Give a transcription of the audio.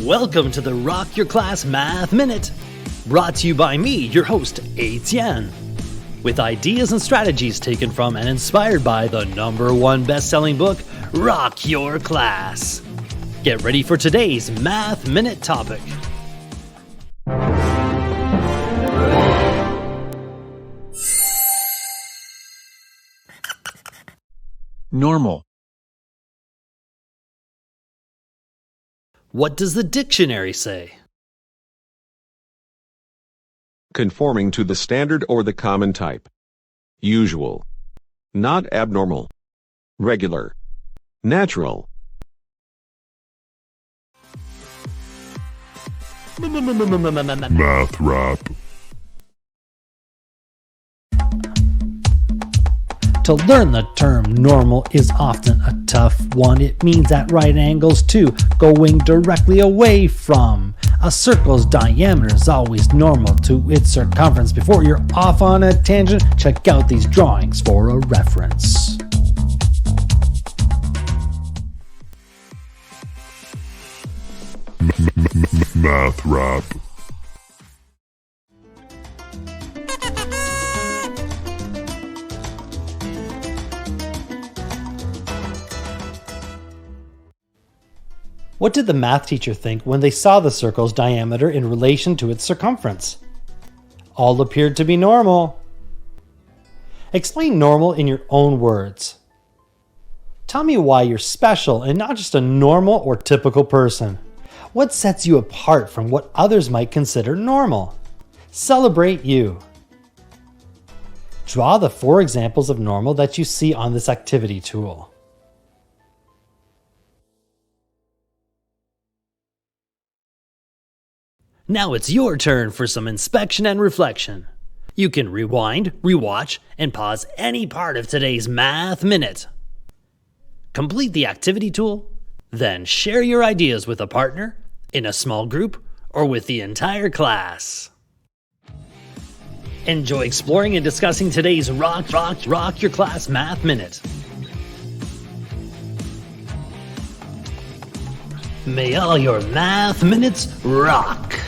Welcome to the Rock Your Class Math Minute, brought to you by me, your host, Etienne, with ideas and strategies taken from and inspired by the #1 best-selling book, Rock Your Class. Get ready for today's Math Minute topic. Normal. What does the dictionary say? Conforming to the standard or the common type. Usual. Not abnormal. Regular. Natural. Math rap. To learn the term normal is often a tough one. It means at right angles to, going directly away from. A circle's diameter is always normal to its circumference. Before you're off on a tangent, check out these drawings for a reference. Math rap. What did the math teacher think when they saw the circle's diameter in relation to its circumference? All appeared to be normal. Explain normal in your own words. Tell me why you're special and not just a normal or typical person. What sets you apart from what others might consider normal? Celebrate you. Draw the 4 examples of normal that you see on this activity tool. Now it's your turn for some inspection and reflection. You can rewind, rewatch, and pause any part of today's Math Minute. Complete the activity tool, then share your ideas with a partner, in a small group, or with the entire class. Enjoy exploring and discussing today's Rock Your Class Math Minute. May all your math minutes rock!